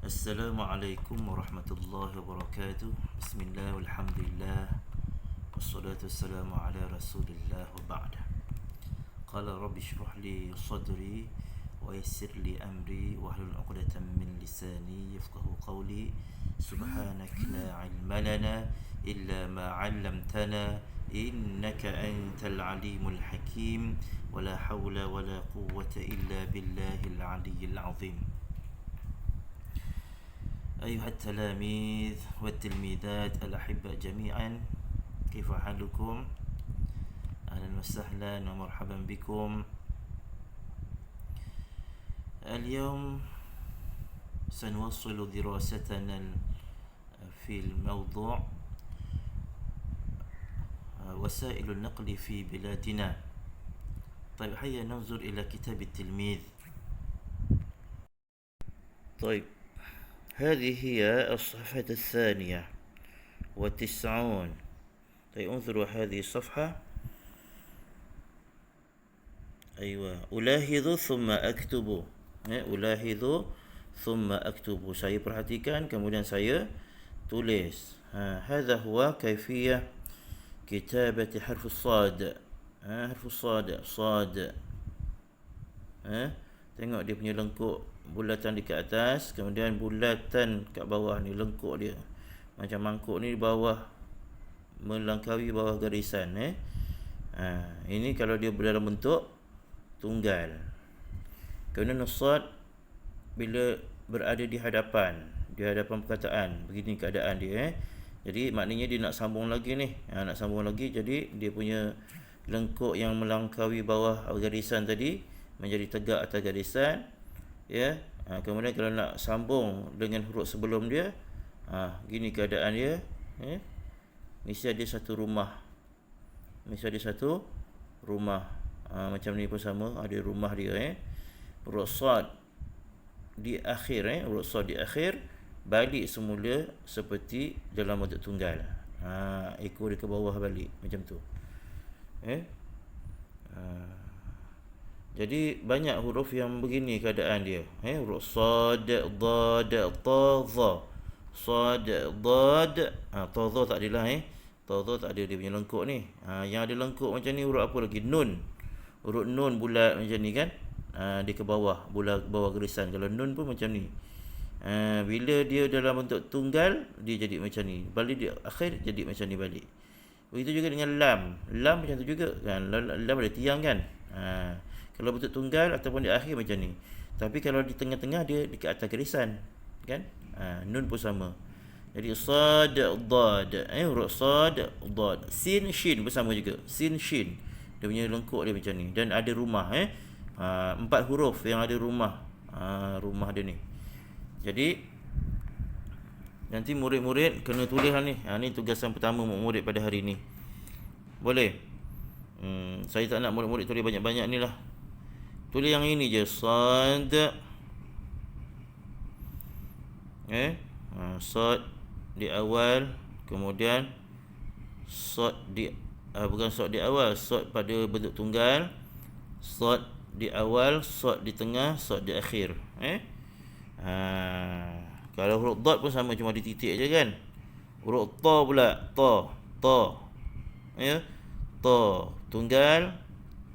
Assalamualaikum warahmatullahi wabarakatuh. Bismillah walhamdulillah. Wassalatu wassalamu ala rasulillah wa ba'da. Qala rabbi shrah li sadri wa yassir li amri wahlul 'uqdatam min lisani yafqahu qawli. Subhanak la ilma lana illa ma 'allamtana innaka antal alimul hakim. Wala hawla wala quwwata illa billahil aliyyil 'azim. أيها التلاميذ والتلميذات الأحباء جميعا، كيف حالكم؟ أهلا وسهلا ومرحبا بكم. اليوم سنواصل دراستنا في الموضوع وسائل النقل في بلادنا. طيب، هيا ننظر إلى كتاب التلميذ. طيب، هذه هي الصفحة 92. طيب، انظروا هذه الصفحة. أيوة، ألاحظ ثم أكتب. ألاحظ ثم أكتب. saya perhatikan kemudian saya tulis. هذا هو كيفية كتابة حرف الصاد. حرف الصاد صاد. Tengok dia punya lengkuk bulatan di kat atas, kemudian bulatan kat bawah ni, lengkuk dia macam mangkuk ni, di bawah melangkaui bawah garisan. Ini kalau dia dalam bentuk tunggal. Kemudian sad bila berada di hadapan perkataan, begini keadaan dia. Jadi maknanya dia nak sambung lagi ni, nak sambung lagi, jadi dia punya lengkuk yang melangkaui bawah garisan tadi menjadi tegak atas garisan, ya. Kemudian kalau nak sambung dengan huruf sebelum dia, gini keadaan dia, mesti ada satu rumah. Macam ni pun sama, ada rumah dia. Huruf sad di akhir, huruf sad di akhir balik semula seperti dalam bentuk tunggal. Ekor dia ke bawah balik macam tu. Jadi banyak huruf yang begini keadaan dia. Huruf sad, dad, ta, za. Sad, dad, ta, za tak adalah. Ta, za tak ada, dia punya lengkuk ni. Yang ada lengkuk macam ni huruf apa lagi? Nun. Huruf nun bulat macam ni kan. Dia ke bawah, bawah garisan. Kalau nun pun macam ni. Bila dia dalam bentuk tunggal, dia jadi macam ni. Balik dia akhir jadi macam ni balik. Begitu juga dengan lam. Lam macam tu juga kan. Lam ada tiang kan. Kalau bentuk tunggal ataupun di akhir macam ni. Tapi kalau di tengah-tengah dia dekat atas garisan kan. Nun pun sama. Jadi sad, dad, huruf sad, dad. Sin, shin pun sama juga. Sin, shin. Dia punya lengkuk dia macam ni. Dan ada rumah. 4 huruf yang ada rumah. Rumah dia ni. Jadi nanti murid-murid kena tulis ni. Ni tugasan pertama murid pada hari ni. Boleh? Saya tak nak murid-murid tulis banyak-banyak ni lah. Tulis yang ini je. Sad. Sad di awal. Kemudian sad di bukan sad di awal, sad pada bentuk tunggal. Sad di awal, sad di tengah, sad di akhir. Kalau huruf dad pun sama, cuma di titik je kan. Huruf ta pula, ta. Ta tunggal,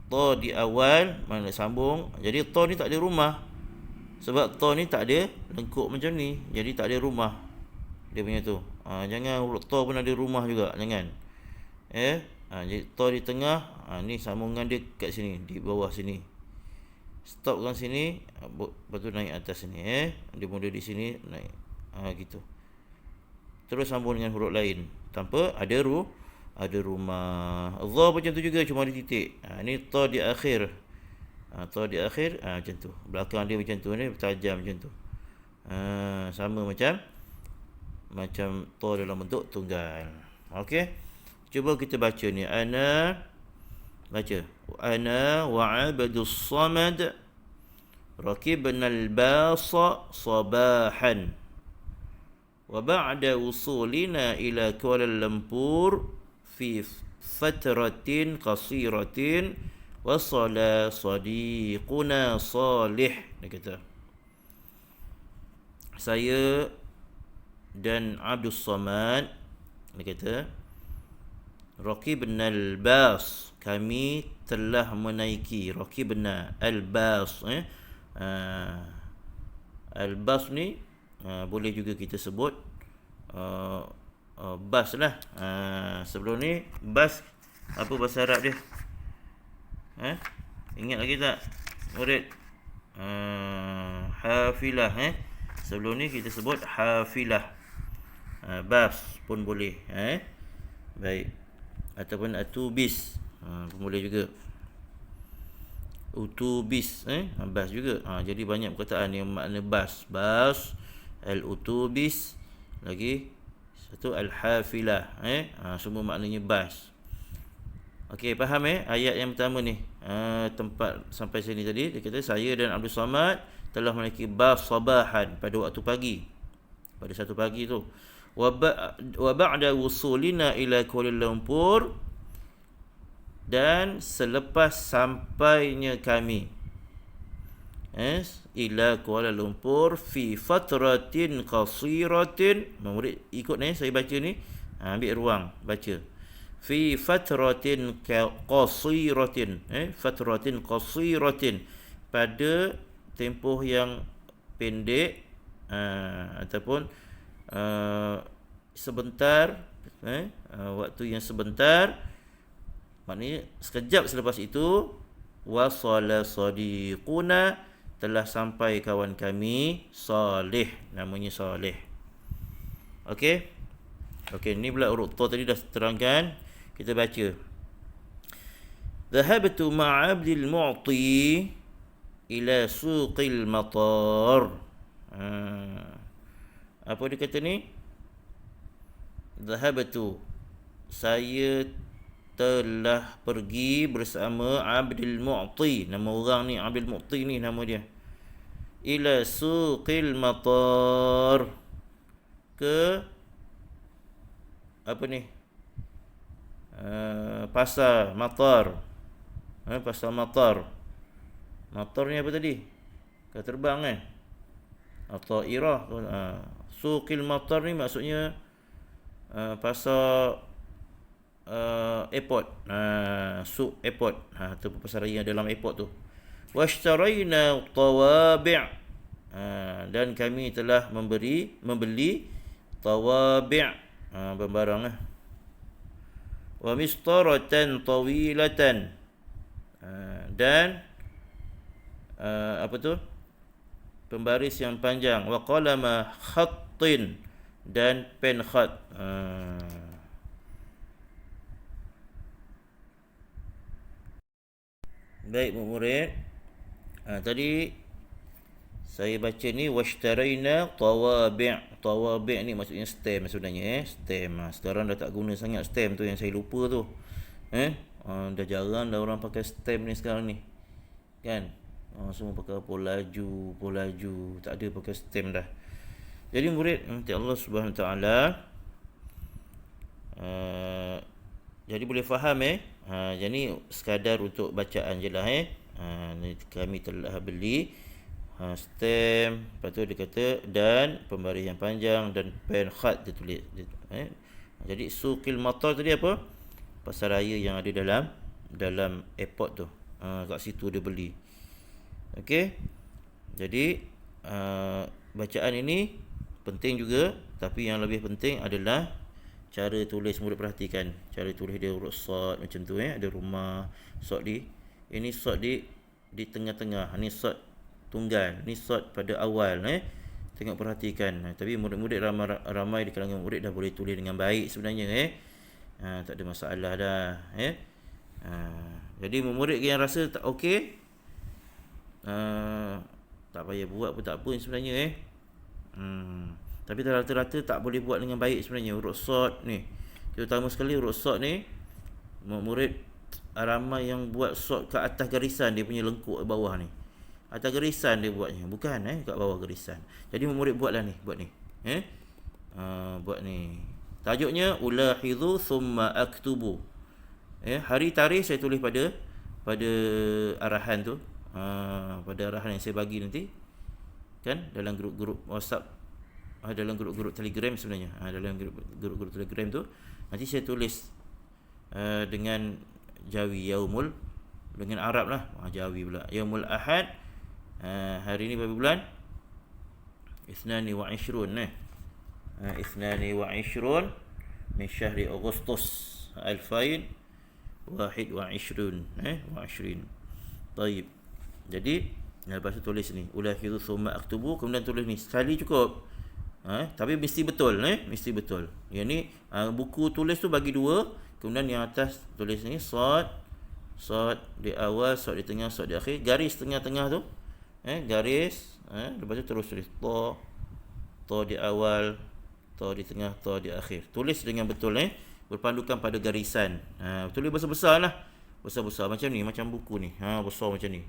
ta di awal, mana sambung. Jadi ta ni tak ada rumah. Sebab ta ni tak ada lengkuk macam ni, jadi tak ada rumah dia punya tu. Jangan huruf ta pun ada rumah juga, jangan. Jadi ta di tengah, ni sambungan dia kat sini, di bawah sini. Stop kat sini, lepas tu naik atas sini. Dia mula di sini, naik. Gitu. Terus sambung dengan huruf lain tanpa ada rumah. Dha macam tu juga, cuma di titik. Ni ta di akhir. Ta di akhir, macam tu. Belakang dia macam tu ni, tajam macam tu. Sama macam ta dalam bentuk tunggal. Okey. Cuba kita baca ni. Baca. Ana wa abdus samad rakibna al-basa sabahan. Wa ba'da wusulina ila Kuala Lumpur fi fatratin qasiratin wasala sadiquna salih. Dia kata saya dan Abdul Samad, dia kata, Raqibna al-bas, kami telah menaiki. Raqibna al-bas, al-bas ni boleh juga kita sebut bas lah. Sebelum ni bas apa bahasa Arab dia? Ingat lagi tak murid? Hafilah. Sebelum ni kita sebut hafilah. Bas pun boleh. Baik. Ataupun atubis pun boleh juga. Utubis, bas juga. Jadi banyak perkataan yang makna bas. Bas, al-utubis, lagi satu al-hafilah. Semua maknanya bas. Okey, faham ayat yang pertama ni. Tempat sampai sini tadi dia kata saya dan Abdul Samad telah menaiki bas sabahan pada waktu pagi. Pada satu pagi tu. Wa ba'da wusulina ila Kuala Lumpur, dan selepas sampainya kami ila Kuala Lumpur fi fatratin qasiratin. Murid ikut saya baca ni, ambil ruang baca. Fi fatratin qasiratin, fatratin qasiratin, pada tempoh yang pendek, ataupun sebentar, waktu yang sebentar, maknanya sekejap selepas itu, wasala sadiquna, telah sampai kawan kami Saleh, namanya Saleh. Okey, ni pula huruf ta tadi dah terangkan. Kita baca. Dhahabtu ma'a Abdul Mu'ti ila suqil matar. Apa dia kata ni? Dhahabtu, saya telah pergi bersama Abdul Mu'ti. Nama orang ni Abdul Mu'ti ni nama dia. Ila suqil matar, ke apa ni? Pasar matar. Pasar matar. Matar ni apa tadi? Kau terbang atau irah. Suqil matar ni maksudnya pasar airport. Suq airport. Tu pasar raya dalam airport tu. Washtaraina tawabi', dan kami telah membeli tawabi', barang. Wa mistaratan tawilatan, dan apa tu? Pembaris yang panjang. Wa qalama khattin, dan pen khat. Baik murid, tadi saya baca ni washtaraina tawabi'. Tawabi' ni maksudnya stem sebenarnya. Stem. Sekarang dah tak guna sangat stem tu, yang saya lupa tu. Dah jarang dah orang pakai stem ni sekarang ni. Kan? Semua pakai polaju, tak ada pakai stem dah. Jadi murid, nanti Allah Subhanahu Wa Taala jadi boleh faham jadi sekadar untuk bacaan je lah. Kami telah beli stem, lepas tu dia kata dan pembaris yang panjang dan pen khat dia tulis. Jadi suqil matar tadi apa? Pasar raya yang ada dalam airport tu. Kat situ dia beli. Okey. Jadi bacaan ini penting juga, tapi yang lebih penting adalah cara tulis. Murid perhatikan cara tulis dia, huruf sad macam tu. Ada rumah sad ini sad di tengah-tengah, ni sad tunggal, ni sad pada awal. Tengok perhatikan. Tapi murid-murid ramai di kalangan murid dah boleh tulis dengan baik sebenarnya. Tak ada masalah dah. Jadi murid yang rasa tak okey, tak payah buat pun tak apa sebenarnya. Tapi rata-rata tak boleh buat dengan baik sebenarnya huruf sad ni. Terutama sekali huruf sad ni, murid ramai yang buat sad kat atas garisan, dia punya lengkuk bawah ni. Atas garisan dia buatnya, bukan kat bawah garisan. Jadi murid buat ni. Buat ni. Tajuknya ulahidhu thumma aktubu. Hari tarikh saya tulis pada arahan tu. Pada arahan yang saya bagi nanti. Kan dalam grup-grup WhatsApp dalam grup-grup Telegram sebenarnya. Dalam grup-grup Telegram tu nanti saya tulis dengan Jawi yaumul, dengan Arab lah. Jawi pula. Yaumul Ahad. Hari ni berapa bulan? Ithnani wa ishrun. Ithnani wa ishrun min syahri Agustus 2021. Wa ishrin. Taib. Jadi lepas tu tulis ni ulakhiru thumma aktubu, kemudian tulis ni sekali cukup. Tapi mesti betul, mesti betul. Yang ni buku tulis tu bagi dua, kemudian yang atas tulis ni sad di awal, sad di tengah, sad di akhir, garis tengah-tengah tu, garis, lepas tu terus tulis ta di awal, ta di tengah, ta di akhir. Tulis dengan betul, berpandukan pada garisan. Tulis besar-besar lah, besar-besar macam ni, macam buku ni, besar macam ni.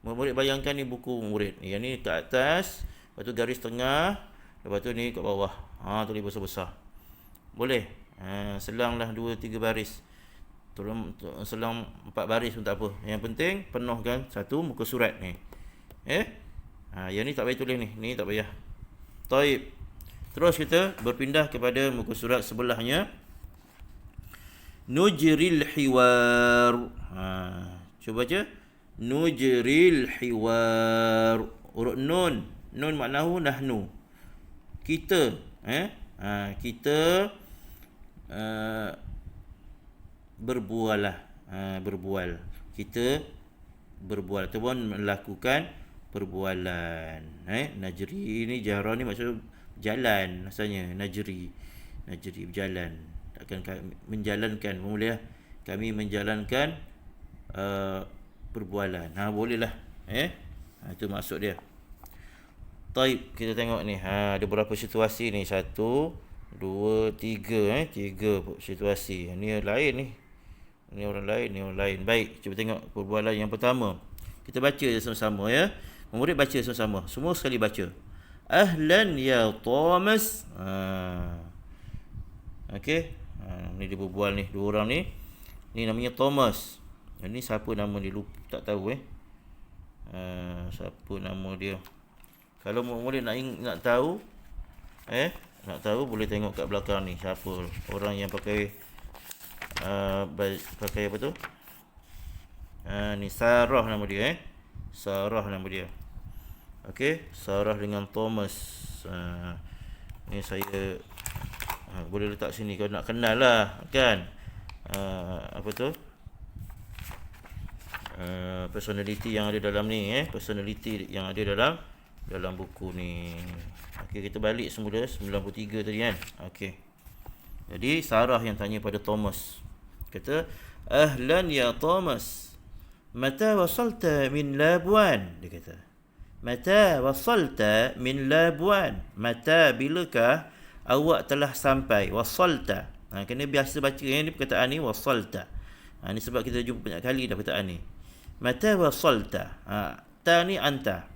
Murid bayangkan ni buku murid. Yang ni kat atas, lepas tu garis tengah, lepas tu ni kat bawah. Tulis besar-besar. Boleh. Selanglah 2-3 baris. Selang 4 baris pun tak apa. Yang penting penuhkan satu muka surat ni. Yang ni tak payah tulis ni. Ni tak payah. Taib. Terus kita berpindah kepada muka surat sebelahnya. Nujril hiwar. Cuba baca. Nujril hiwar. Urut nun. Nun maknahu nahnu. Kita. Kita berbual lah. Berbual. Kita berbual ataupun melakukan perbualan. Najri ni jahra ni maksud jalan asalnya. Najri berjalan. Akan menjalankan. Mula kami menjalankan perbualan. Bolehlah. Itu maksud dia. Taib, kita tengok ni. Ada beberapa situasi ni. 1, 2, 3. 3 situasi. Ni lain ni. Ni orang lain. Baik, cuba tengok perbualan yang pertama. Kita baca sama-sama ya. Murid baca sama-sama. Semua sekali baca. Ahlan ya Thomas. Okey. Ni dia berbual ni. Dua orang ni. Ni namanya Thomas. Ini siapa nama dia? Lupa, tak tahu siapa nama dia. Kalau murid nak tahu, nak tahu boleh tengok kat belakang ni siapa orang yang pakai pakai apa tu? Ni Sarah nama dia, Sarah nama dia. Okey, Sarah dengan Thomas. Ni saya boleh letak sini kalau nak kenal lah kan. Apa tu? Personality yang ada dalam ni, personality yang ada dalam buku ni. Okey, kita balik semula 93 tadi kan. Okey. Jadi Sarah yang tanya pada Thomas. Kata, "Ahlan ya Thomas. Mata wasalta min Labuan?" Dia kata. Mata wasalta min Labuan. Mata bilakah awak telah sampai? Wasalta. Kena biasa baca ni perkataan ni wasalta. Ni sebab kita jumpa banyak kali dah perkataan ni. Mata wasalta. Ta ni anta.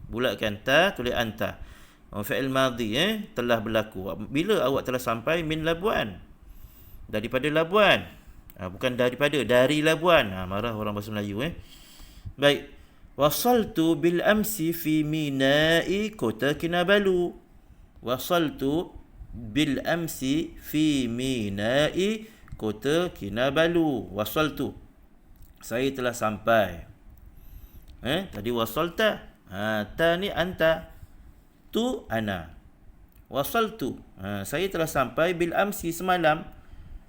Bulatkan ta, tulis anta. Fi'il madhi telah berlaku. Bila awak telah sampai min Labuan? Daripada Labuan. Bukan daripada, dari Labuan. Marah orang bahasa Melayu Baik. Wasaltu bil amsi fi Mina'i Kota Kinabalu. Wasaltu bil amsi fi Mina'i Kota Kinabalu. Wasaltu. Saya telah sampai. Tadi wasalta. Ta ni anta. Tu ana. Wasaltu. Saya telah sampai bil amsi semalam.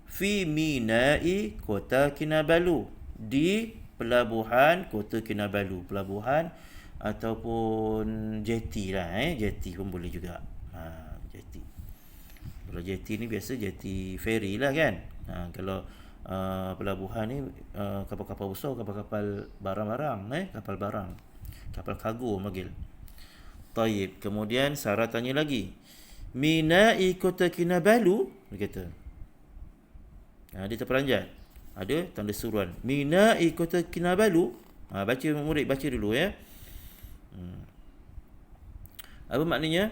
Fi Mina'i Kota Kinabalu. Di pelabuhan Kota Kinabalu. Pelabuhan ataupun jeti lah. Jeti pun boleh juga. Jeti. Kalau jeti ni biasa jeti ferry lah kan. Kalau pelabuhan ni kapal-kapal besar, kapal-kapal barang-barang. Kapal barang. Kapal kargo panggil. Taib. Kemudian Sarah tanya lagi. Mina'i Kota Kinabalu? Dia kata. Dia terperanjat. Ada tanda suruhan. Mina'i Kota Kinabalu. Baca murid, baca dulu ya. Apa maknanya?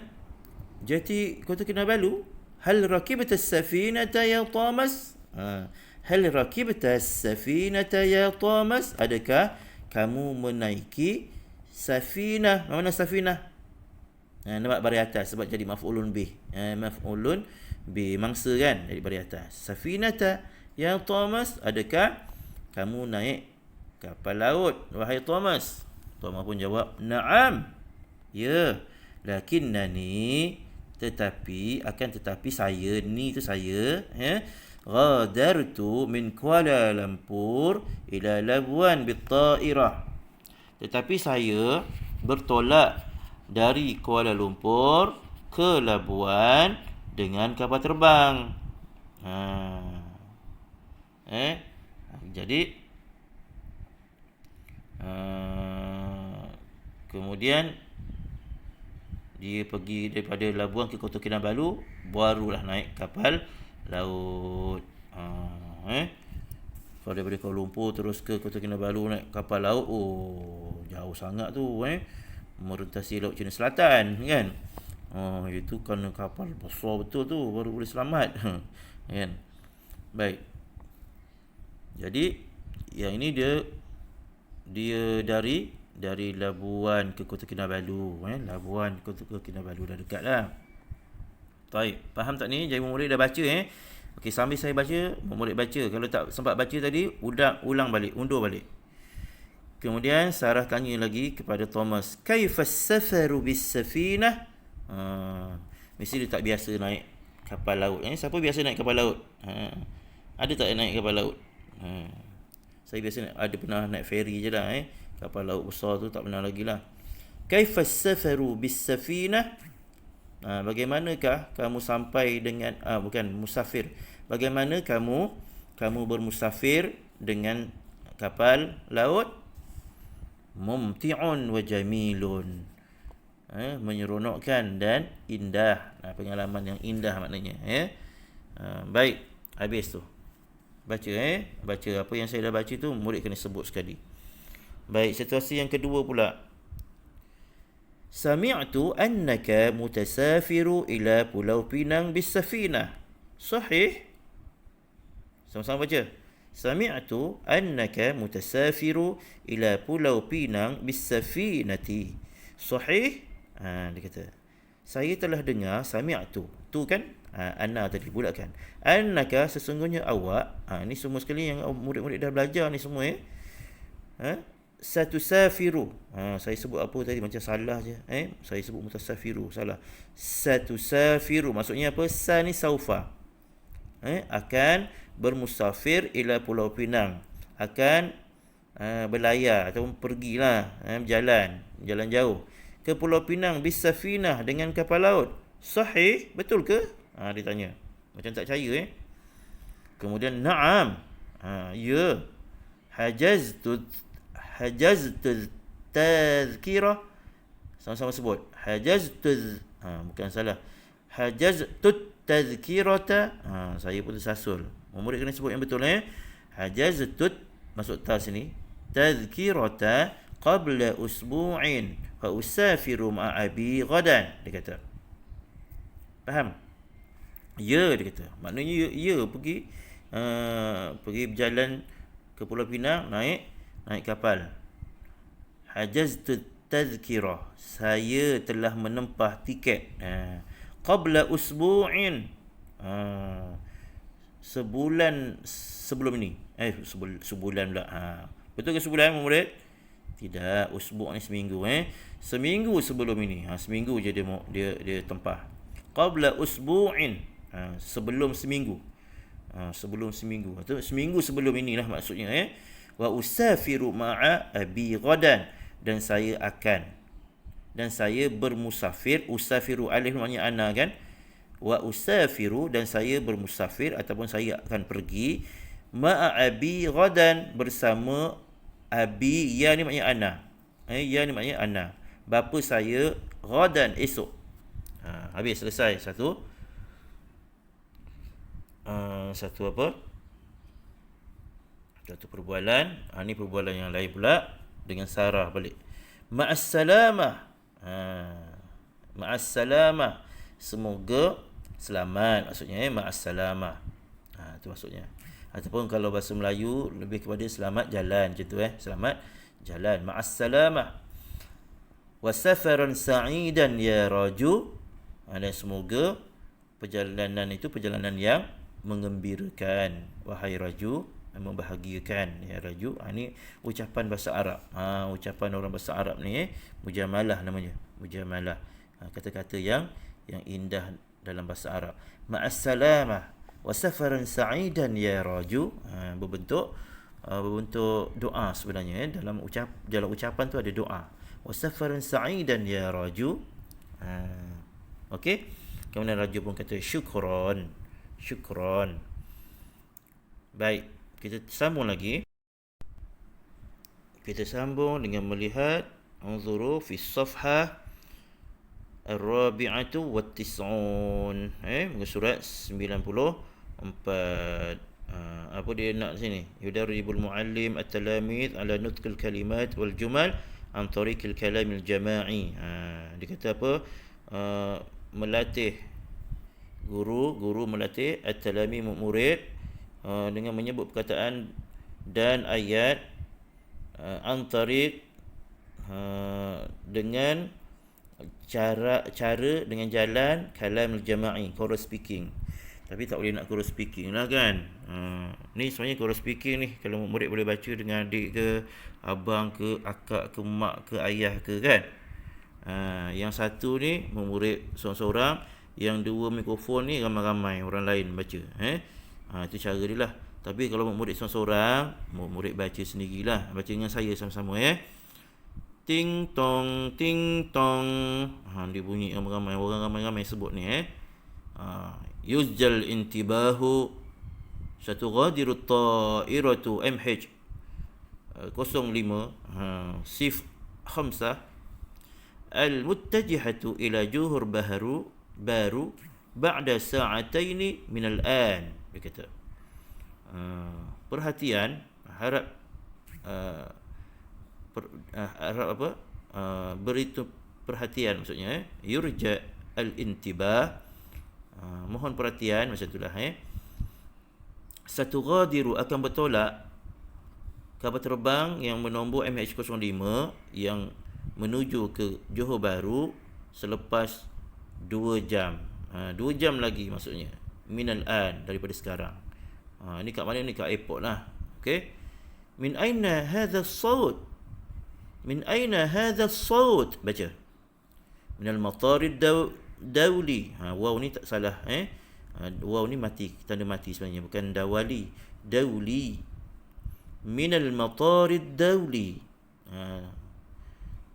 Jati Kota Kinabalu. Hal rakibta as-safinata ya Thomas? Hal rakibta as-safinata ya Thomas? Adakah kamu menaiki safinah? Mana safinah? Nampak baris atas sebab jadi maf'ulun bih. Maf'ulun bih, mangsa kan, jadi baris atas. Safinata ya Thomas, adakah kamu naik kapal laut wahai Thomas? Thomas pun jawab, na'am. Ya. Lakinnani, tetapi saya, ni tu saya, ghadartu min Kuala Lumpur ila Labuan bit-ta'irah. Tetapi saya bertolak dari Kuala Lumpur ke Labuan dengan kapal terbang. Jadi kemudian dia pergi daripada Labuan ke Kota Kinabalu, barulah naik kapal laut. Kalau daripada Kuala Lumpur terus ke Kota Kinabalu naik kapal laut, jauh sangat tu, merentasi Laut Cina Selatan kan. Itu kerana kapal besar betul tu baru boleh selamat. Kan. Baik. Jadi yang ini dia dari Labuan ke Kota Kinabalu, Labuan ke Kota Kinabalu dah dekat lah. Baik, faham tak ni? Jadi murid dah baca Okey, sambil saya baca, murid baca. Kalau tak sempat baca tadi, ulang balik, undur balik. Kemudian Sarah tanya lagi kepada Thomas, kaifas safaru bis safinah? Mesti dia tak biasa naik kapal laut. Siapa biasa naik kapal laut? Ada tak naik kapal laut? Saya biasa ada pernah naik ferry je lah. Kapal laut besar tu tak pernah lagi lah. Kaifas safaru bis safinah? Bagaimanakah kamu sampai dengan bukan musafir. Bagaimana kamu bermusafir dengan kapal laut? Mumti'un wa jamilun. Menyeronokkan dan indah. Pengalaman yang indah maknanya. Baik, habis tu. Baca baca apa yang saya dah baca tu, murid kena sebut sekali. Baik, situasi yang kedua pula. Sami'tu annaka mutasafiru ila Pulau Pinang bisafinah. Sahih? Sama-sama baca. Sami'tu annaka mutasafiru ila Pulau Pinang bisafinati. Sahih? Dia kata, saya telah dengar, sami'tu. Tu kan anna tadi bulatkan. Annaka, sesungguhnya awak. Ni semua sekali yang murid-murid dah belajar ni semua Satusafiru. Saya sebut apa tadi macam salah je. Saya sebut mutasafiru, salah. Satusafiru maksudnya apa? Sa ni saufa. Akan bermusafir ila Pulau Pinang. Akan berlayar ataupun pergilah berjalan jauh ke Pulau Pinang bisafinah dengan kapal laut. Sahih, betul ke? Dia tanya. Macam tak percaya Kemudian na'am. Ya. Hajaztu tazkirah. Sama-sama sebut. Hajaztu bukan salah. Hajaztu tazkirata. Saya pun tersasul. Murid kena sebut yang betul Hajaztu, masuk ta sini. Tazkirata qabla usbu'in fa usafiru ma'abi ghadan. Dia kata. Faham? Ya, dia kata. Maknanya ya pergi berjalan ke Pulau Pinang, naik kapal. Hajaztu tazkirah. Saya telah menempah tiket. Qabla usbu'in. Sebulan sebelum ini. Sebulan pula. Betul ke sebulan, murid? Tidak, usbu' ni seminggu. Seminggu sebelum ini. Seminggu je dia tempah. Qabla usbu'in. Sebelum seminggu. Sebelum seminggu. Atau seminggu sebelum inilah maksudnya. Wa usafiru ma'a abi ghadan. Dan saya bermusafir. Usafiru alif maknanya ana kan. Wa usafiru, dan saya bermusafir ataupun saya akan pergi ma'a abi ghadan, bersama abi. Ya ni maknanya ana. Ya ni maknanya ana. Bapa saya ghadan, esok. Habis, selesai satu apa? Satu perbualan. Ni perbualan yang lain pula dengan Sarah balik. Ma'assalamah. Ma'assalamah. Semoga selamat maksudnya. Ma'assalamah. Itu maksudnya. Ataupun kalau bahasa Melayu lebih kepada selamat jalan macam tu. Selamat jalan. Ma'assalamah. Wa safaran sa'idan ya raju. Dan semoga perjalanan itu perjalanan yang mengembirakan, wahai raju, membahagiakan ya raju. Ini ucapan bahasa Arab. Ucapan orang bahasa Arab ni mujamalah namanya. Mujamalah. Kata-kata yang indah dalam bahasa Arab. Ma'assalamah wa safaran sa'idan ya raju. Berbentuk doa sebenarnya. Dalam ucapan tu ada doa. Wa safaran sa'idan ya raju. Okey. Kemudian raju pun kata syukron. Syukron. Baik, kita sambung lagi. Kita sambung dengan melihat unzuru fi safhah ar-rabi'atu wa tis'un. Muka surat 94. Apa dia nak sini? Yudarribul muallim at-talamid ala nutqil kalimat wal jumal an tariqil kalamil jama'i. Dia kata apa? Melatih guru melatih at-talami murid dengan menyebut perkataan dan ayat antariq dengan cara dengan jalan kalam jama'i, chorus speaking. Tapi tak boleh nak chorus speaking lah kan. Ni sebenarnya chorus speaking ni kalau murid boleh baca dengan adik ke, abang ke, akak ke, mak ke, ayah ke kan. Yang satu ni murid seorang-seorang, yang dua mikrofon ni ramai-ramai orang lain baca. Itu cara dia lah. Tapi kalau murid seorang-seorang, murid baca sendirilah, baca dengan saya sama-sama ting tong ting tong. Dia bunyi ramai-ramai, orang ramai-ramai sebut ni yuzjal intibahu satughadiru ta'iratu MH 05 sif khamsah al-muttajihatu ila Johor baru ba'da sa'ataini min al-an. Dia kata perhatian, harap beritu perhatian maksudnya yurja al-intibah, mohon perhatian macam itulah. Satughadiru akan bertolak kapal terbang yang bernombor MH05 yang menuju ke Johor Bahru selepas 2 jam. 2 jam lagi maksudnya. Minal an, daripada sekarang. Ni kat mana ni? Kat airport lah. Okey. Min aina hadha as-saut? Min aina hadha as-saut? Baca. Minal matarid dawli. Waw ni tak salah. Waw ni mati, tanda mati sebenarnya, bukan dawali. Dawli. Minal matarid dawli.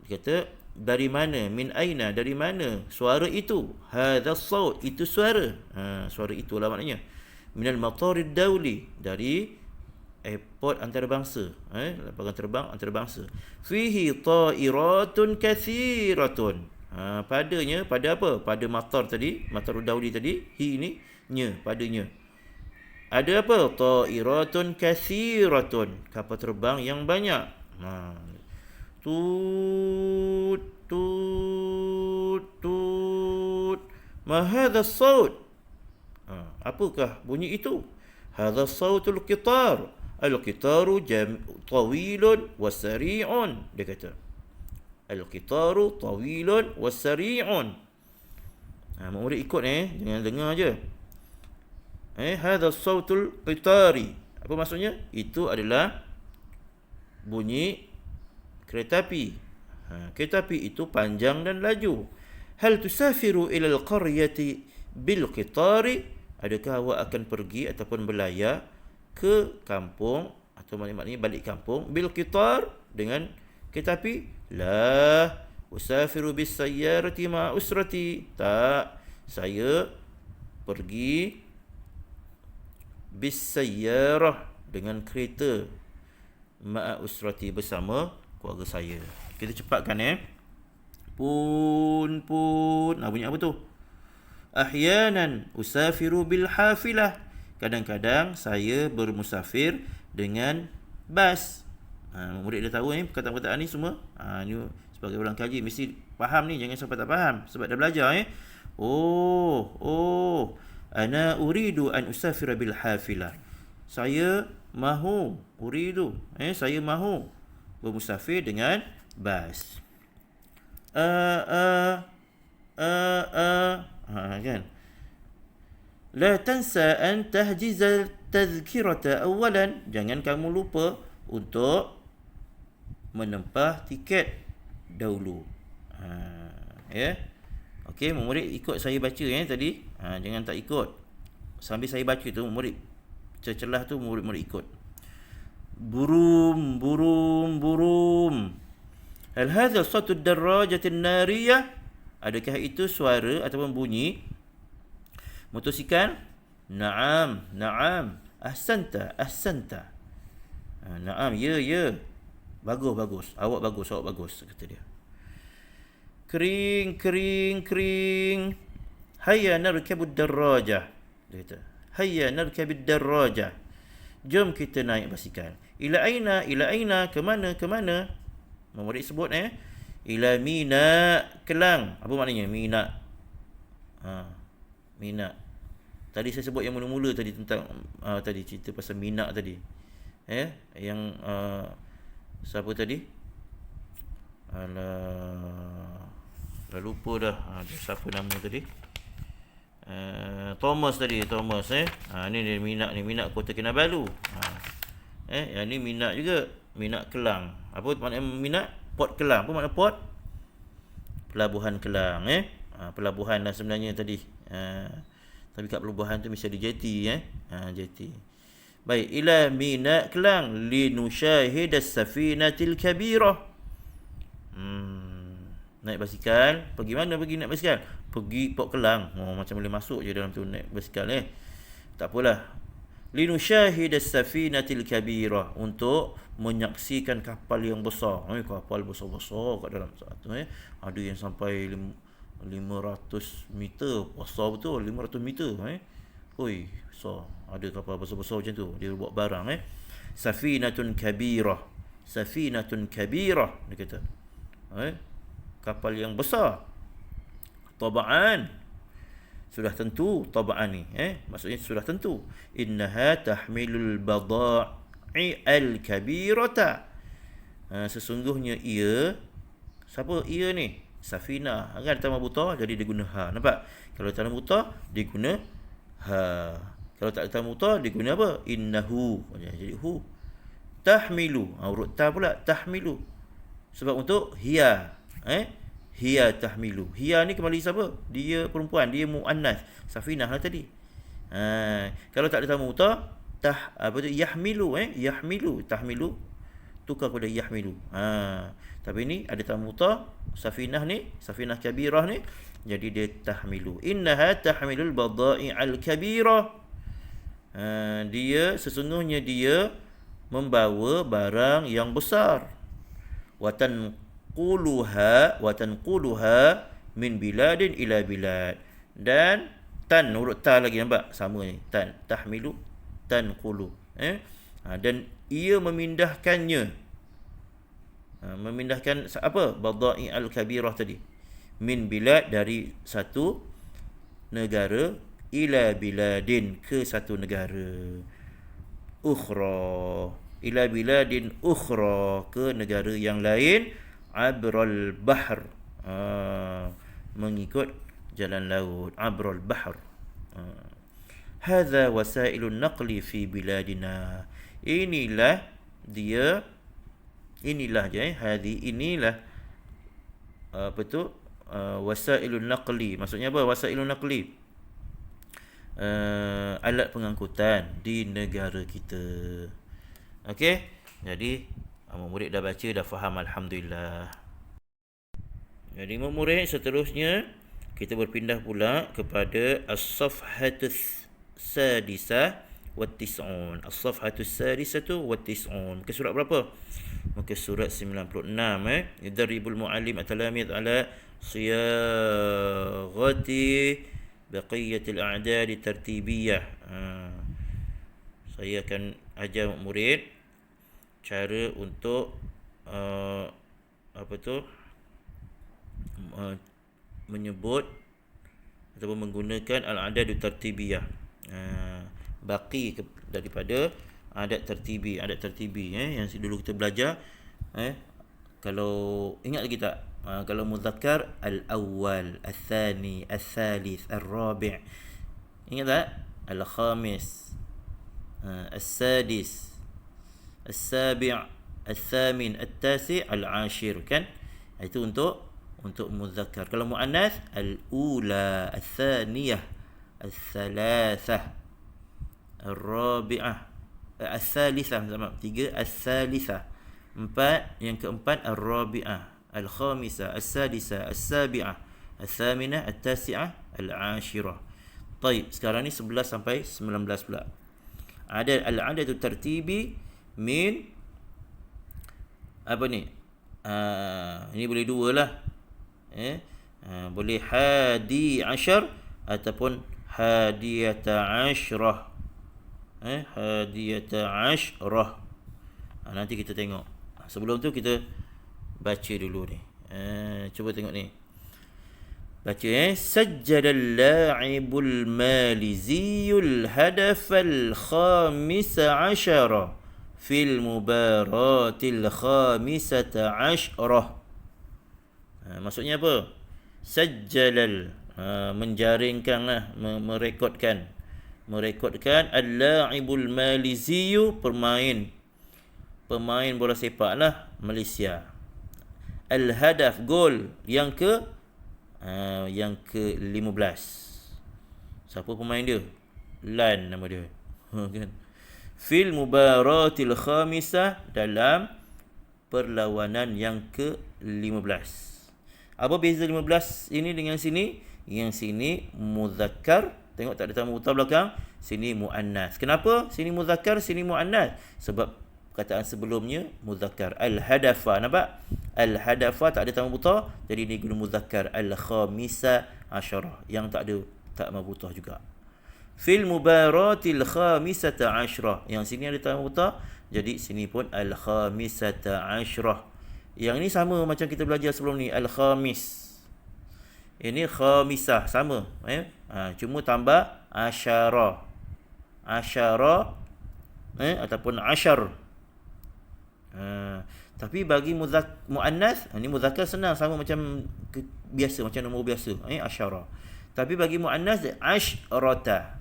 Dia kata dari mana? Min aina, dari mana suara itu? Hadha saut, itu suara. Suara itulah maknanya. Minal matarid dawli, dari airport antarabangsa, lapangan terbang antarabangsa. Fihi ta'iratun kathiratun. Padanya, pada apa? Pada matar tadi, matarud dawli tadi, hi ni nya, padanya ada apa? Ta'iratun kathiratun, kapal terbang yang banyak. Tut tut tut. Ma hadha as-saut? Apakah bunyi itu? Hadha sautul qitar. Al-qitaru tawilun wa sari'un. Dia kata al-qitaru tawilun wa sari'un. Murid ikut jangan dengar je. Hadha sautul qitari. Apa maksudnya? Itu adalah bunyi kereta api. Kereta api itu panjang dan laju. Hal tusafiru ila al-qaryati bil qitari? Adakah awak akan pergi ataupun berlayar ke kampung, atau maknanya balik kampung, bil qitar, dengan kereta api? La usafiru bis sayyarati ma usrati. Tak, saya pergi bis sayyarah, dengan kereta, ma usrati, bersama keluarga saya. Kita cepatkan Pun bunyi apa tu? Ahyanan usafiru bil hafilah. Kadang-kadang saya bermusafir dengan bas. Murid dah tahu perkataan-perkataan ni semua. Ni sebagai orang kaji mesti faham ni, jangan sampai tak faham sebab dah belajar. Ana uridu an usafira bil hafilah. Saya mahu, uridu, saya mahu bermusafir dengan bas. kan. La tansa an tahjiz al-tadhkirata awalan. Jangan kamu lupa untuk menempah tiket dahulu. Ya. Okey, murid ikut saya baca tadi. Jangan tak ikut. Sambil saya baca tu murid celah tu murid ikut. Burum burum burum. Hal hadha sawtu ad-darrajatin nariyah? Adakah itu suara ataupun bunyi motosikal? Naam, naam. Ahsanta, ahsanta. Naam, ya. Bagus. Awak bagus, kata dia. Kering. Hayya narkabud darrajah. Dia kata, hayya narkabud darrajah. Jom kita naik basikal. Ila aina, ke mana? Murid sebut ila Mina, Kelang. Apa maknanya Mina? Mina. Tadi saya sebut yang mula-mula tadi tentang tadi cerita pasal Mina tadi. Yang siapa tadi? Dah lupa dah. Siapa nama tadi? Thomas. Ni dia Mina Kota Kinabalu. Yang ni Mina juga, Mina Kelang. Apa makna Mina? Port Kelang. Apa makna port? Pelabuhan Kelang. Pelabuhan lah sebenarnya tadi. Tapi kat pelabuhan tu mesti ada jeti. Jeti. Baik, ila Mina Kelang linushahid as-safinatil kabirah. Naik basikal. Pergi mana naik basikal? Pergi Port Kelang. Macam boleh masuk je dalam tu naik basikal. Tak apalah. Linushahid as-safinatil kabirah, untuk menyaksikan kapal yang besar. Kapal besar-besar kat dalam satu. Ada yang sampai 500 meter. Besar betul, 500 meter. Besar. Ada kapal besar-besar macam tu. Dia bawa barang. Safinatun kabirah. Dia kata. Kapal yang besar. Taba'an. Sudah tentu taba'an ni. Maksudnya sudah tentu. Innaha tahmilul bada'i al-kabirata. Sesungguhnya ia. Siapa ia ni? Safinah. Kan tambah buta, jadi dia guna ha. Nampak? Kalau tambah buta, dia guna ha. Kalau tak tambah buta, dia guna apa? Innahu. Jadi hu. Tahmilu. Huruf ta pula. Tahmilu. Sebab untuk hiya. Hiya tahmilu. Hiya ni kembali siapa? Dia perempuan. Dia mu'annas. Safinah lah tadi. Kalau tak ada tambah buta, yahmilu. Yahmilu. Tahmilu. Tukar kepada yahmilu. Tapi ni ada tambah buta. Safinah ni, Safinah kabirah ni, jadi dia tahmilu. Innaha tahmilul bada'i'al kabirah. Dia, sesungguhnya dia membawa barang yang besar. Watanquluha min biladin ila bilad. Dan tan, huruf ta lagi, nampak? Sama ni. Tan, tahmilu, tanqulu. Dan ia memindahkannya. Memindahkan apa? Bada'i al-kabirah tadi. Min bilad, dari satu negara, ila biladin, ke satu negara ukhra. Ila biladin ukhra, ke negara yang lain. Abral bahr, mengikut jalan laut. Abral bahr. Hadza wasailun naqli fi biladina. Inilah dia. Inilah apa tu? Wasailun naqli. Maksudnya apa? Wasailun naqli, alat pengangkutan di negara kita. Okey, jadi murid dah baca, dah faham, alhamdulillah. Jadi murid, seterusnya kita berpindah pula kepada as-safhatus sadisah wa tis'un. As-safhatus sadisatu wa tis'un. Muka surat berapa? Muka surat 96. Yadaribul muallim at-talamid ala siyaghati baqiyatil a'dad tartibiyah. Saya akan ajar murid cara untuk menyebut ataupun menggunakan al-a'dad tartibiyah. Baqi daripada adat tertibi yang dulu kita belajar. Kalau ingat lagi tak, Kalau muzakkar, al-awwal, al-thani, al-thalith, al-rabi'. Ingat tak? Al-khamis, al-sadis, al-sabi', al-thamin, al-tasi', al-ashir, kan? Itu untuk muzakkar. Kalau muannas, al-ula, al-thaniyah, al-thalathah, al-rabi'ah, al-thalithah, tiga, al-thalithah, empat, yang keempat, al-rabi'ah, al-khamisah, al-sadisah, al-sabi'ah, al-thaminah, al-tasi'ah, al-ashirah. Taib, sekarang ni 11 sampai 19 pula. Ada al-adadu tartibi min apa ni? Ini boleh dua lah. Boleh hadi ashar ataupun hadiyata ashrah. Hadiyata ashrah. Nanti kita tengok. Sebelum tu kita baca dulu ni. Cuba tengok ni. Baca sajjadal la'ibul maliziyul hadafal khamisa asyara fil mubaratil khamisata asyarah. Maksudnya apa? Sajjalal, menjaringkanlah, merekodkan al-la'ibul maliziyu, pemain bola sepak lah Malaysia. Al-hadaf, gol yang ke 15. Siapa pemain dia? Lan nama dia. Kan? Fil mubaratil khamisah, dalam perlawanan yang ke-15. Apa beza 15 ini dengan sini? Yang sini muzakkar. Tengok tak ada tanda buta belakang. Sini muannas. Kenapa sini muzakkar, sini muannas? Sebab perkataan sebelumnya muzakkar. Al-hadafa, nampak? Al-hadafa tak ada tanda buta, jadi ni guna muzakkar. Al-khamisa asyarah, yang tak ada tanda buta juga. Fil mubaratil khamisata asyrah, yang sini ada tanda buta, jadi sini pun al-khamisata asyrah. Yang ni sama macam kita belajar sebelum ni, al-khamis. Ini khamisah, sama. Cuma tambah asyarah. Asyarah ataupun asyar. Tapi bagi muannas, ni muzakkar senang, sama macam biasa, macam nombor biasa, asyara. Tapi bagi muannas, asyrata.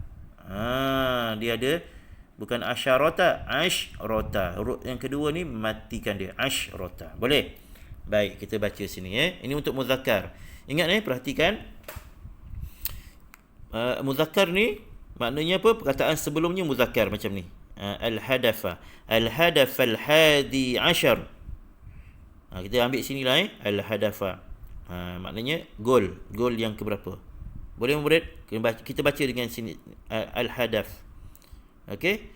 Dia ada bukan asyarata, asyrata. Huruf yang kedua ni matikan dia, asyrata. Boleh? Baik, kita baca sini. Ini untuk muzakkar. Ingat perhatikan. Muzakkar ni maknanya apa? Perkataan sebelumnya muzakkar macam ni. Al-hadafa, al-hadaf al-hadi ashar. Kita ambil sinilah al-hadafa. Maknanya gol yang keberapa? Boleh murid? Kita baca dengan sini al-hadaf. Okey.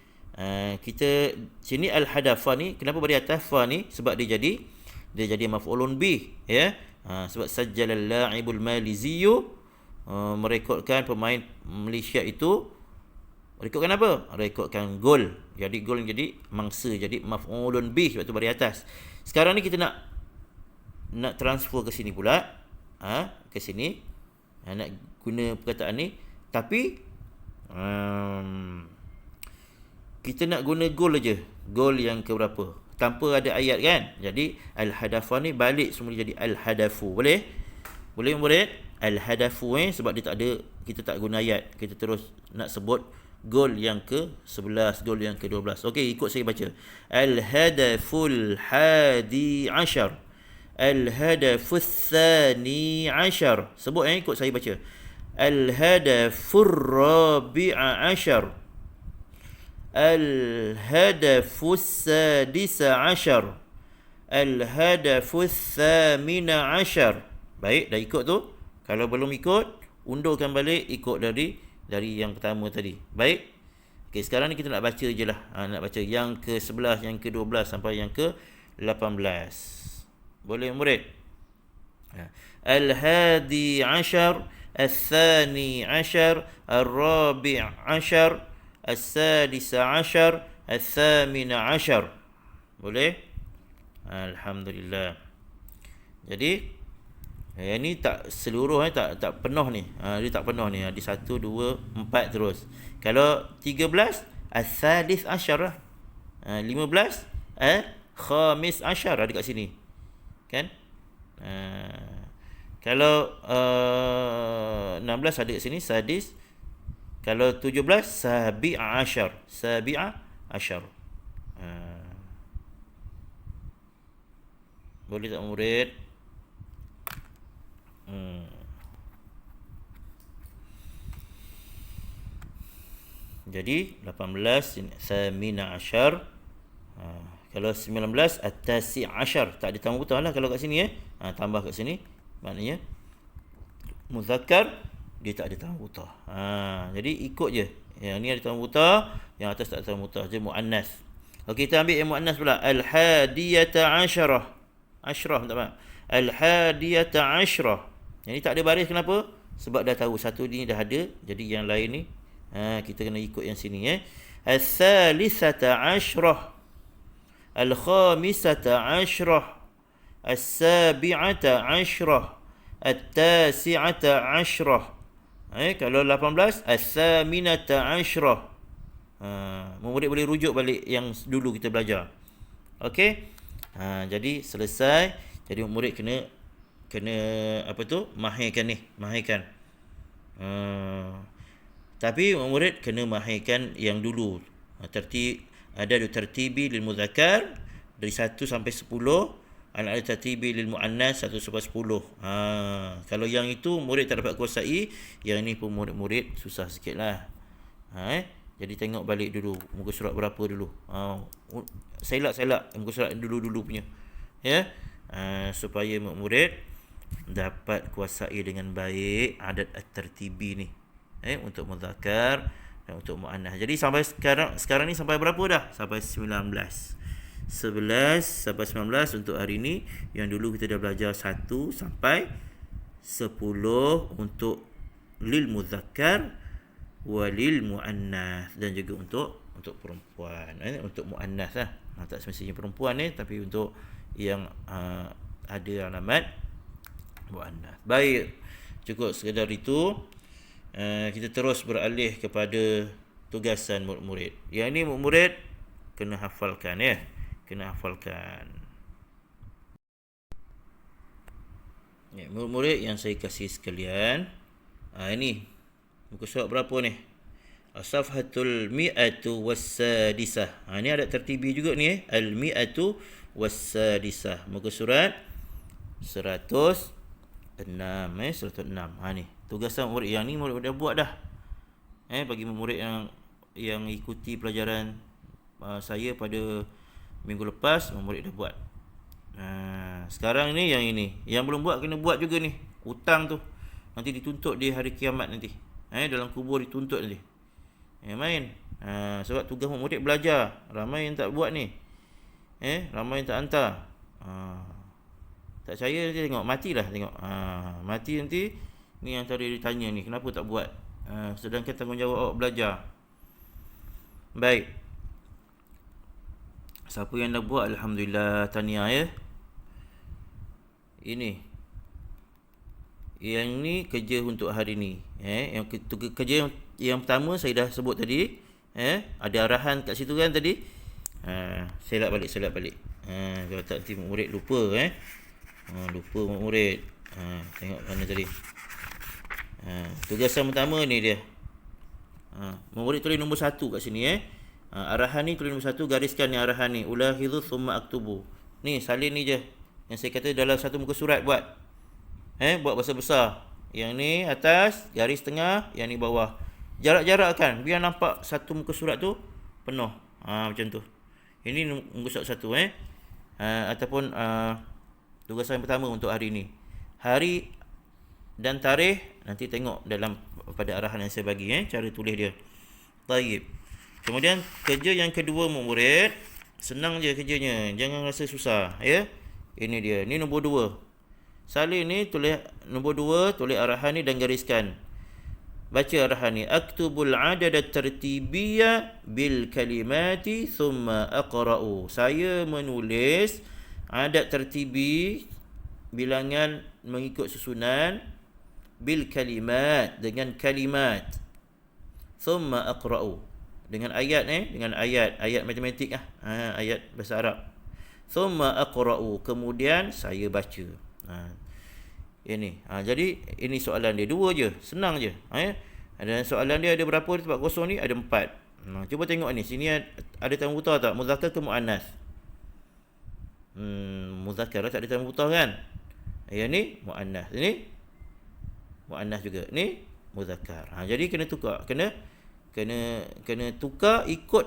Kita sini al-hadafa ni, kenapa beri atas fa ni? Sebab dia jadi maf'ulun bih, ya. Sebab sajjalal la'ibul maliziyyu, merekodkan pemain Malaysia itu. Rekodkan apa? Rekodkan gol. Jadi gol jadi mangsa, jadi maf'ulun bih, sebab tu bari atas. Sekarang ni kita nak transfer ke sini pula. Ke sini. Nak guna perkataan ni, tapi kita nak guna gol aja. Gol yang ke berapa? Tanpa ada ayat, kan? Jadi al-hadafa ni balik semula jadi al-hadafu. Boleh? Boleh murid? Al-hadafu sebab dia tak ada, kita tak guna ayat. Kita terus nak sebut gol yang ke-11, gol yang ke-12. Okey, ikut saya baca. Al-hadaful hadi ashar. Al-hadaful thani ashar. Sebut ikut saya baca. Al-hadafur rabi'a ashar. Al-hadafus sadisa ashar. Al-hadafus thamina ashar. Baik, dah ikut tu. Kalau belum ikut, undurkan balik, ikut dari yang pertama tadi. Baik. Okey, sekarang ni kita nak baca je lah. Nak baca yang ke-11, yang ke-12 sampai yang ke-18. Boleh murid? Al-hadi ashar, al-thani ashar, al-rabi' ashar, al-sadis ashar, al-thamina ashar. Boleh? Alhamdulillah. Jadi ini tak seluruh, tak penuh ni. Dia tak penuh ni. Ada 1, 2, 4 terus. Kalau 13, al-thalith ashar. 15, al-khamis ashar. Ada kat sini. Kan? Kalau 16 ada kat sini sadis. Kalau 17 sabi'a asyar. Sabi'a asyar. Boleh tak murid? Jadi 18 samina asyar. Kalau 19 at-tasi' asyar. Tak ada tambah butah lah kalau kat sini tambah kat sini. Maknanya muzakkar dia tak ada tambah butah. Jadi ikut je. Yang ni ada tambah butah, yang atas tak ada tambah butah. Jadi muannas. Okey, kita ambil yang muannas pula. Al-hadiyata asyarah. Asyrah tak apa. Al-hadiyata asyarah. Yang ni tak ada baris, kenapa? Sebab dah tahu satu ni dah ada, jadi yang lain ni kita kena ikut yang sini Al-thalithata asyarah. Al-khamisata asyarah. As-sabi'ata asyarah. At-tasi'ata asyarah. Kalau 18 as-saminata asyarah. Murid boleh rujuk balik yang dulu kita belajar. Okey. Jadi selesai. Jadi murid kena mahirkan. Tapi murid kena mahirkan yang dulu. Ada tertibi lil muzakkar dari 1 sampai 10. Ada tertibi lil muannas 1 sampai 10. Kalau yang itu murid tak dapat kuasai, yang ini pun murid susah sikitlah. Jadi tengok balik dulu muka surat berapa dulu. Selak muka surat dulu punya. Supaya murid dapat kuasai dengan baik adat at-tertibi ni. Untuk muzakkar dan untuk muannas. Jadi sampai sekarang ni sampai berapa dah? Sampai 19. 11 sampai 19 untuk hari ni. Yang dulu kita dah belajar 1 sampai 10 untuk lil muzakkar walil muannas, dan juga untuk perempuan. Untuk muannas lah. Tak semestinya perempuan tapi untuk yang ada alamat muannas. Baik, cukup sekadar itu. Kita terus beralih kepada tugasan murid-murid. Yang ini murid kena hafalkan kena hafalkan. Murid-murid yang saya kasih sekalian, ini muka surat berapa ni? As-safhatul mi'atu was-sadisah. Ni ada tertibi juga ni al-mi'atu was-sadisah. Muka surat 106. 106. Ni tugasan murid yang ni murid dah buat dah. Bagi murid yang ikuti pelajaran saya pada minggu lepas, murid dah buat. Sekarang ni yang belum buat kena buat juga ni. Hutang tu nanti dituntut di hari kiamat nanti. Dalam kubur dituntut nanti. Main. Sebab tugas murid belajar. Ramai yang tak buat ni. Ramai yang tak hantar. Tak percaya nanti tengok. Matilah tengok. Mati nanti. Ni yang tadi ditanya ni. Kenapa tak buat? Sedangkan tanggungjawab awak belajar. Baik. Siapa yang dah buat? Alhamdulillah. Tahniah Ini. Yang ni kerja untuk hari ni. Yang kerja yang pertama saya dah sebut tadi. Ada arahan kat situ kan tadi. Selak balik. Kalau tak nanti murid lupa. Lupa murid. Tengok mana tadi. Tugasan pertama ni dia. Murid tulis nombor 1 kat sini. Arahan ni tulis nombor 1, gariskan ni arahan ni. Ulahidhu thumma aktubu. Ni salin ni je. Yang saya kata dalam satu muka surat buat. Buat besar-besar. Yang ni atas, garis tengah, yang ni bawah. Jarak-jarakkan biar nampak satu muka surat tu penuh. Macam tu. Ini muka surat 1 ataupun tugasan pertama untuk hari ni. Hari dan tarikh nanti tengok dalam pada arahan yang saya bagi cara tulis dia. Baik. Kemudian kerja yang kedua murid, senang je kerjanya, jangan rasa susah Ini dia. Ni nombor 2. Salin ni tulis nombor 2, tulis arahan ni dan gariskan. Baca arahan ni. Aktubul adad at-tartibiyya bil kalimati thumma aqra'u. Saya menulis adad tertibi, bilangan mengikut susunan, bil kalimat, dengan kalimat, thumma aqra'u, dengan ayat dengan ayat matematik ayat bahasa Arab. Thumma aqra'u, kemudian saya baca. Ini. Jadi ini soalan dia. Dua je. Senang je. Dan soalan dia ada berapa di tempat kosong ni? Ada 4. Cuba tengok ni. Sini ada tanda buta tak? Muzakkar ke muannas? Muzakkar lah, tak ada tanda buta kan? Yang ni muannas. Ini muannas juga. Ni muzakkar. Jadi kena tukar. Kena tukar ikut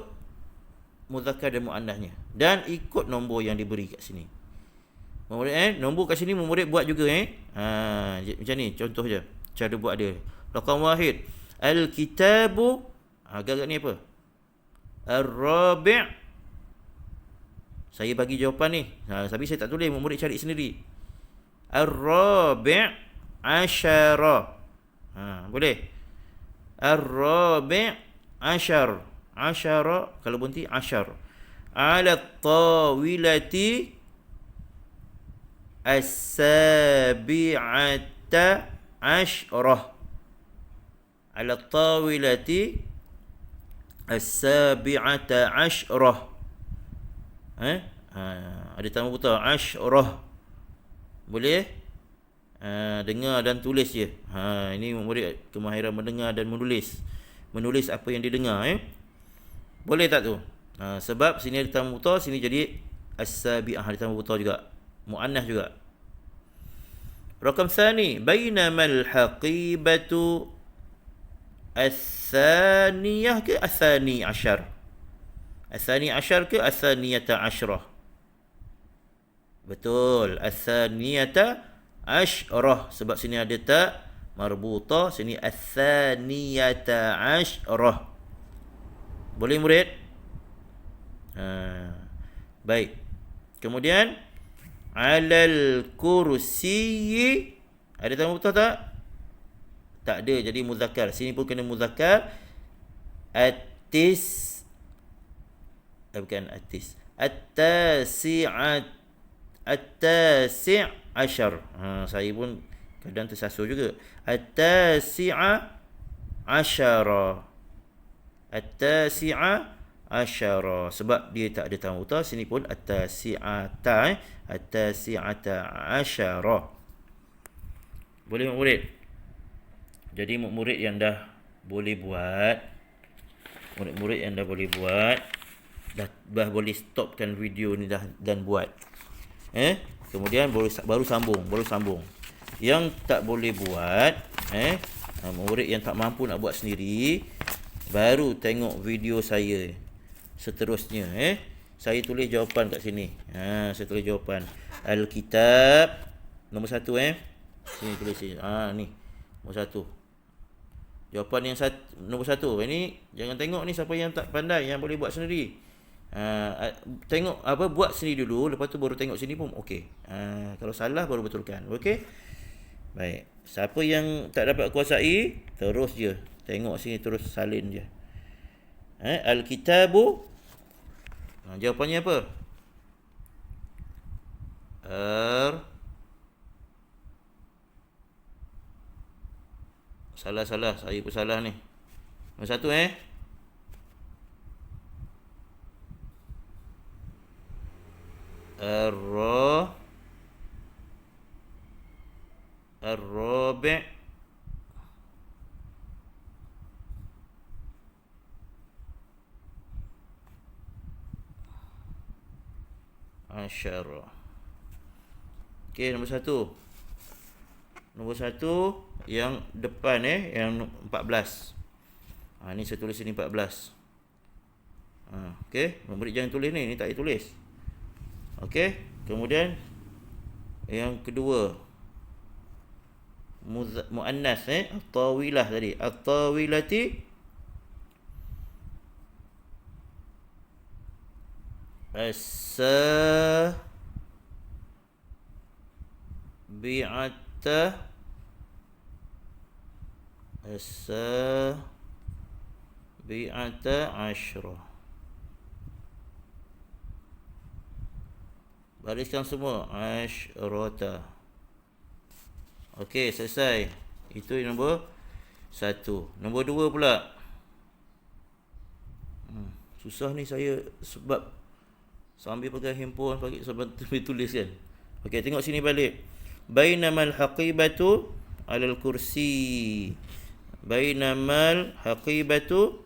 muzakkar dan muannasnya. Dan ikut nombor yang diberi kat sini. Nombor kat sini murid buat juga macam ni contoh je. Cara buat dia. Raqam wahid. Al-kitabu agak ni apa? Ar-rabi'. Saya bagi jawapan ni. Tapi saya tak tulis, murid cari sendiri. Ar-rabi' asyara. Boleh? Ar-rabi' asyar. Asyara kalau berhenti asyar. Ala tawilati as-sabi'ata asyrah. Ala tawilati as-sabi'ata asyrah. Ada tanda buta asyrah. Boleh? Dengar dan tulis je. Ini murid kemahiran mendengar dan menulis. Menulis apa yang didengar. Boleh tak tu? Sebab sini ada tanda buta, sini jadi as-sabi'ah, ada tanda buta juga. Muannas juga. Rakam tsani, bainamal haqibatu as-tsaniyah ke as-tsani asyar? As-tsani asyar ke as-tsaniyata asyrah? Betul, as-tsaniyata asyrah, sebab sini ada ta marbuta, sini as-tsaniyata asyrah. Boleh murid? Baik. Kemudian alal kursiyi ada tanda buta tak? Tak ada, jadi muzakkar. Sini pun kena muzakkar. Bukan atis. At-tasi'at at-tasi' asyar. Saya pun kadang tersasul juga. At-tasi'a asyara. At-tasi'a asyara. Sebab dia tak ada tanda buta, sini pun at-tasi'ata at-tasi'ata asyara. Boleh murid? Jadi murid yang dah boleh buat, murid-murid yang dah boleh buat, dah boleh stopkan video ni dah dan buat. Kemudian baru sambung. Yang tak boleh buat, murid yang tak mampu nak buat sendiri, baru tengok video saya seterusnya. Saya tulis jawapan kat sini. Saya tulis jawapan. Al-kitab nombor 1 Sini tulis ni. Ni nombor 1. Jawapan yang nombor 1. Ini jangan tengok ni siapa yang tak pandai, yang boleh buat sendiri. Tengok buat sendiri dulu, lepas tu baru tengok sini pun okey. Kalau salah baru betulkan. Okey? Baik. Siapa yang tak dapat kuasai, terus je tengok sini, terus salin je. Al-kitabu. Jawapannya apa? Salah. Saya pun salah ni. Nombor 1 Ar-rabi' asyara. Okey, nombor 1. Nombor 1 yang depan yang 14. Ni saya tulis sini 14. Okey, murid jangan tulis ni tak payah tulis. Okey, kemudian yang kedua muannas at-tawilah tadi. At-tawilati as-sabi'ata asyrah. Bariskan semua. Asyrata. Okey, selesai. Itu yang nombor 1. Nombor 2 pula. Susah ni saya sebab sambil pakai handphone, sambil tulis kan. Okey, tengok sini balik. bainamal haqibatu alal kursi. Bainamal haqibatu.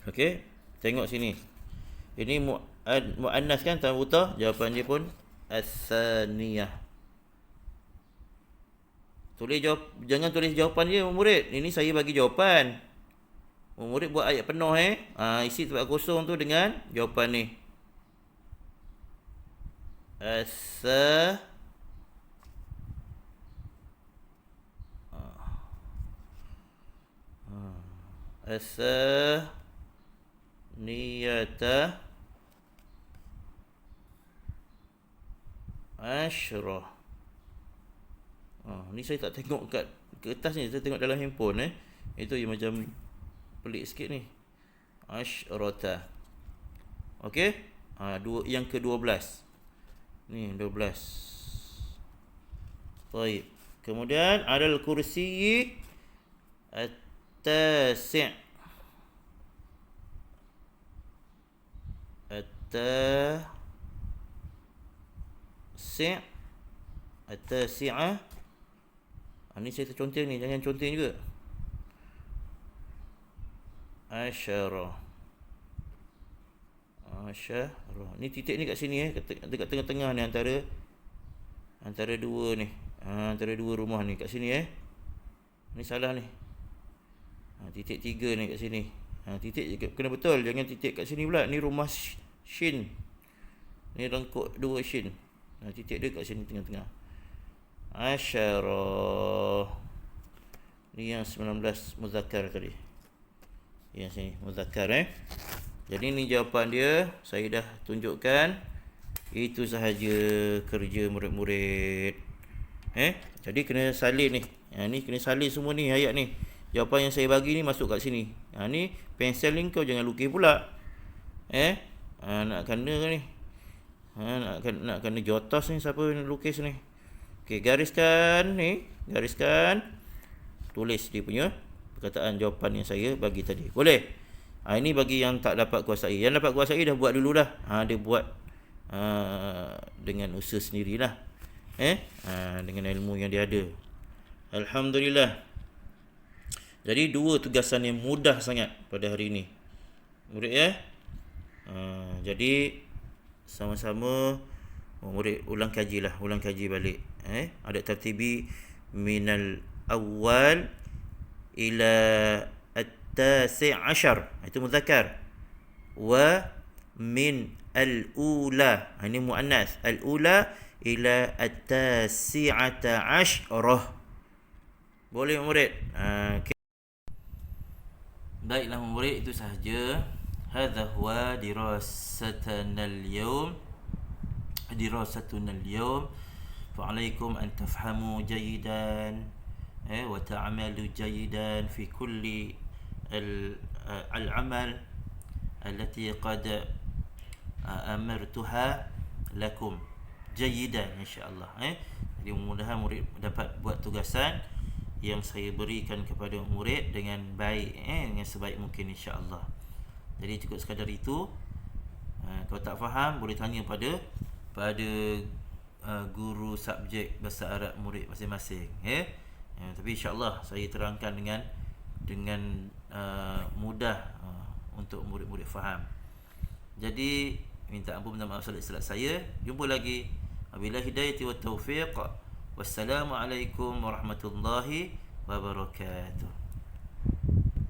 Okey, tengok sini. Ini muannas kan, tanda buta. Jawapan dia pun as-saniyah. Jangan tulis jawapan dia murid. Ini saya bagi jawapan. Murid buat ayat penuh isi tempat kosong tu dengan jawapan ni. As-saniyata asyrah. Ni saya tak tengok kat kertas ni, saya tengok dalam handphone Itu yang macam pelik sikit ni. Asyrata. Okey? Yang ke-12. Ni 12. Baik. Kemudian alal kursi at-tasi'. At-tasi'ah. Ni saya terconteng ni, jangan conteng juga. Asyara. Ni titik ni kat sini dekat tengah-tengah ni antara dua ni. Antara dua rumah ni kat sini Ni salah ni. Titik 3 ni kat sini. Titik kena betul, jangan titik kat sini pula. Ni rumah shin. Ni rengkuk 2 shin. Titik dia kat sini tengah-tengah. Asyara. Ni yang 19 muzakkar tadi. Yang sini muzakkar Jadi ni jawapan dia. Saya dah tunjukkan. Itu sahaja kerja murid-murid. Jadi kena salin ni. Ni kena salin semua ni ayat ni. Jawapan yang saya bagi ni masuk kat sini. Ni pensel ni kau jangan lukis pula. Nak kena ke ni? Nak kena jotos ni siapa yang lukis ni. Okey, gariskan ni. Gariskan. Tulis dia punya perkataan jawapan yang saya bagi tadi. Boleh? Ini bagi yang tak dapat kuasai. Yang dapat kuasai dah buat dulu dah. Dia buat dengan usaha sendirilah. Dengan ilmu yang dia ada. Alhamdulillah. Jadi 2 tugasan yang mudah sangat pada hari ini. Murid jadi sama-sama murid ulang kaji balik. Ada tertibi minal awal ila at-tasi' ashar. Itu muzakkar. Wa min al-ula. Ini muannas. Al-ula ila at-tasi'ata asyrah. Boleh murid? Okay. Baiklah murid, itu sahaja. Hadha huwa dirasatuna al-yawm. Fa'alaikum an tafhamu jayidan wa ta'amalu jayidan fi kulli al-amal allati qad amartuha lakum jayidan insyaallah. Jadi mudah-mudahan murid dapat buat tugasan yang saya berikan kepada murid dengan baik, dengan sebaik mungkin insya-Allah. Jadi cukup sekadar itu. Kalau tak faham boleh tanya pada guru subjek bahasa Arab murid masing-masing. Tapi insya-Allah saya terangkan dengan mudah untuk murid-murid faham. Jadi minta ampun, minta maaf salah saya. Jumpa lagi. Wabillahi hidayati wat taufiq. Wassalamualaikum warahmatullahi wabarakatuh.